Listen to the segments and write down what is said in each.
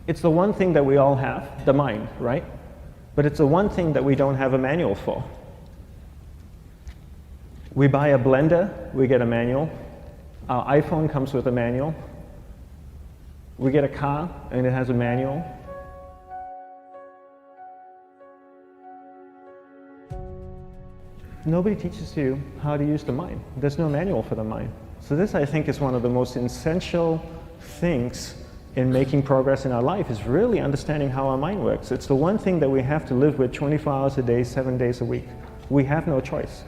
It's the one thing that we all have, the mind, right? But it's the one thing that we don't have a manual for. We buy a blender, we get a manual. Our iPhone comes with a manual. We get a car and it has a manual. Nobody teaches you how to use the mind. There's no manual for the mind. So this, I think, is one of the most essential things in making progress in our life, is really understanding how our mind works. It's the one thing that we have to live with 24 hours a day, 7 days a week. We have no choice.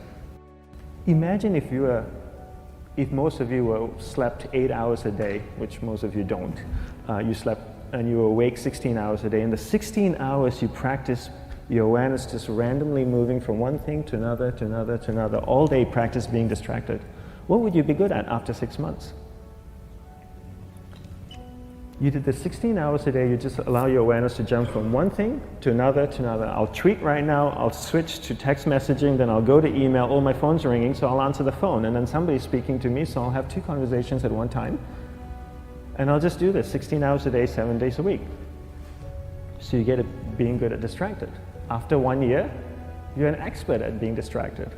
Imagine if most of you slept 8 hours a day, which most of you don't. You slept and you were awake 16 hours a day. In the 16 hours you practice your awareness just randomly moving from one thing to another, to another, to another, all day practice being distracted. What would you be good at after 6 months? You did this 16 hours a day, you just allow your awareness to jump from one thing to another, to another. I'll tweet right now, I'll switch to text messaging, then I'll go to email, oh, my phone's ringing, so I'll answer the phone, and then somebody's speaking to me, so I'll have 2 conversations at one time. And I'll just do this 16 hours a day, 7 days a week. So you get it being good at distracted. After 1 year, you're an expert at being distracted.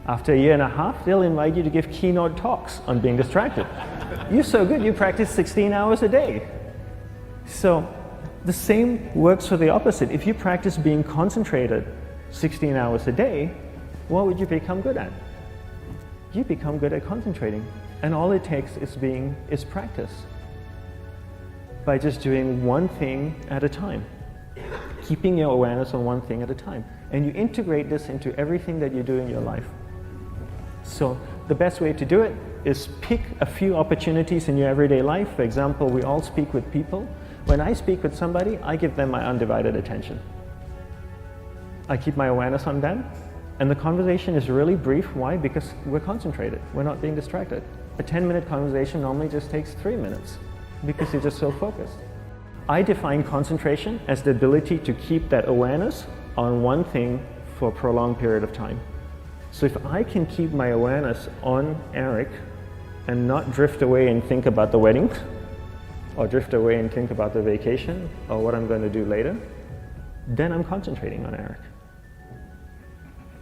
After a year and a half, they'll invite you to give keynote talks on being distracted. You're so good, you practice 16 hours a day. So the same works for the opposite. If you practice being concentrated 16 hours a day, what would you become good at? You become good at concentrating. And all it takes is practice. By just doing one thing at a time. Keeping your awareness on one thing at a time. And you integrate this into everything that you do in your life. So the best way to do it is pick a few opportunities in your everyday life. For example, we all speak with people. When I speak with somebody, I give them my undivided attention. I keep my awareness on them, and the conversation is really brief. Why? Because we're concentrated. We're not being distracted. A 10-minute conversation normally just takes 3 minutes because you're just so focused. I define concentration as the ability to keep that awareness on one thing for a prolonged period of time. So if I can keep my awareness on Eric and not drift away and think about the wedding, or drift away and think about the vacation, or what I'm going to do later, then I'm concentrating on Eric.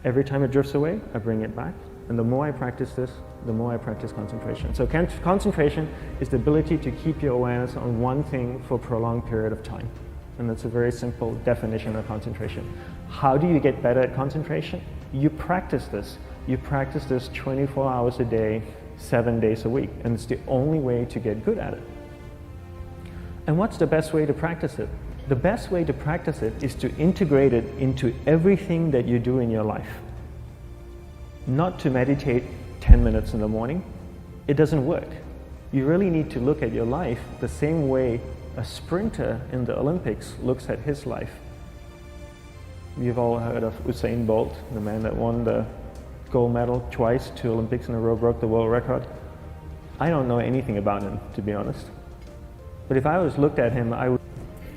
Every time it drifts away, I bring it back. And the more I practice this, the more I practice concentration. So concentration is the ability to keep your awareness on one thing for a prolonged period of time. And that's a very simple definition of concentration. How do you get better at concentration? You practice this. You practice this 24 hours a day, 7 days a week. And it's the only way to get good at it. And what's the best way to practice it? The best way to practice it is to integrate it into everything that you do in your life. Not to meditate 10 minutes in the morning. It doesn't work. You really need to look at your life the same way a sprinter in the Olympics looks at his life. You've all heard of Usain Bolt, the man that won the gold medal twice, 2 Olympics in a row, broke the world record. I don't know anything about him, to be honest. But if I was looked at him,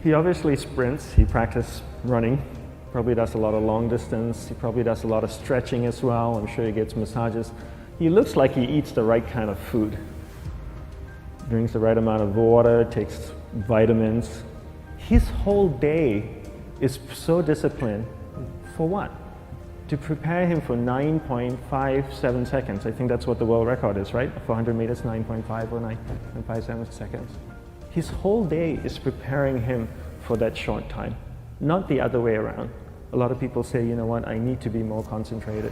he obviously sprints, he practices running, probably does a lot of long distance, he probably does a lot of stretching as well, I'm sure he gets massages. He looks like he eats the right kind of food. Drinks the right amount of water, takes vitamins. His whole day is so disciplined. For what? To prepare him for 9.57 seconds. I think that's what the world record is, right? For 100 meters, 9.5 or 9.57 seconds. His whole day is preparing him for that short time, not the other way around. A lot of people say, you know what, I need to be more concentrated.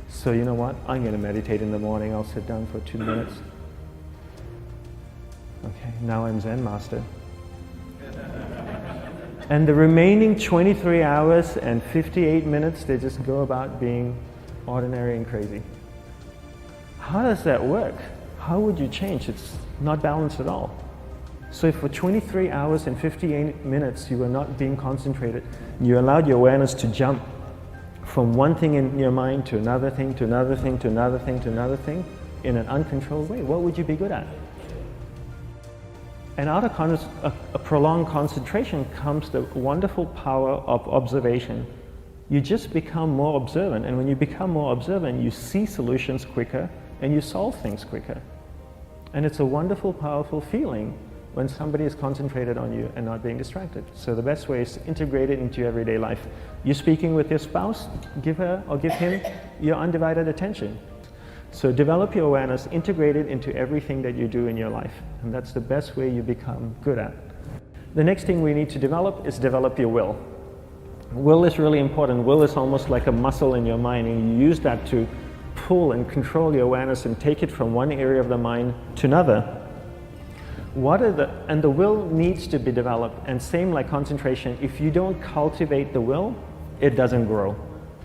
So you know what, I'm going to meditate in the morning, I'll sit down for 2 minutes. Okay, now I'm Zen master. And the remaining 23 hours and 58 minutes, they just go about being ordinary and crazy. How does that work? How would you change? It's not balanced at all. So if for 23 hours and 58 minutes you were not being concentrated, you allowed your awareness to jump from one thing in your mind to another thing, to another thing, to another thing, to another thing, in an uncontrolled way, what would you be good at? And out of a prolonged concentration comes the wonderful power of observation. You just become more observant, and when you become more observant, you see solutions quicker and you solve things quicker. And it's a wonderful, powerful feeling when somebody is concentrated on you and not being distracted. So the best way is to integrate it into your everyday life. You're speaking with your spouse, give her or give him your undivided attention. So develop your awareness, integrate it into everything that you do in your life. And that's the best way you become good at. The next thing we need to develop is develop your will. Will is really important. Will is almost like a muscle in your mind, and you use that to pull and control your awareness and take it from one area of the mind to another. And the will needs to be developed, and same like concentration, if you don't cultivate the will, it doesn't grow.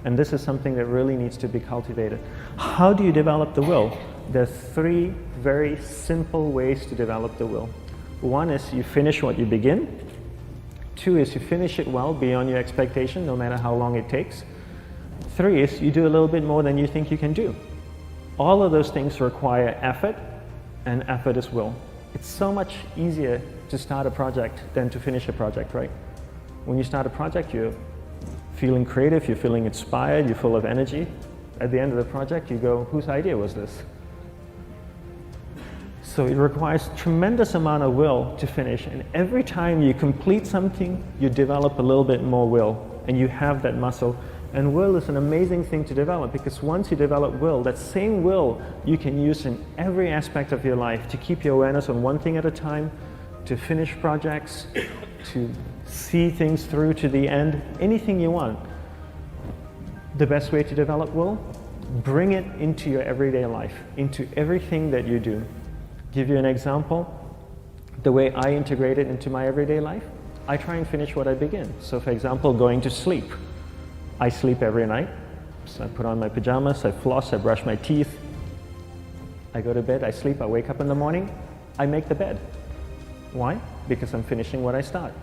And this is something that really needs to be cultivated. How do you develop the will? There's 3 very simple ways to develop the will. 1 is you finish what you begin. 2 is you finish it well beyond your expectation, no matter how long it takes. 3 is you do a little bit more than you think you can do. All of those things require effort, and effort is will. It's so much easier to start a project than to finish a project, right? When you start a project, you're feeling creative, you're feeling inspired, you're full of energy. At the end of the project, you go, whose idea was this? So it requires tremendous amount of will to finish, and every time you complete something, you develop a little bit more will, and you have that muscle. And will is an amazing thing to develop, because once you develop will, that same will you can use in every aspect of your life to keep your awareness on one thing at a time, to finish projects, to see things through to the end, anything you want. The best way to develop will? Bring it into your everyday life, into everything that you do. Give you an example, the way I integrate it into my everyday life, I try and finish what I begin. So for example, going to sleep. I sleep every night, so I put on my pajamas, I floss, I brush my teeth, I go to bed, I sleep, I wake up in the morning, I make the bed. Why? Because I'm finishing what I start.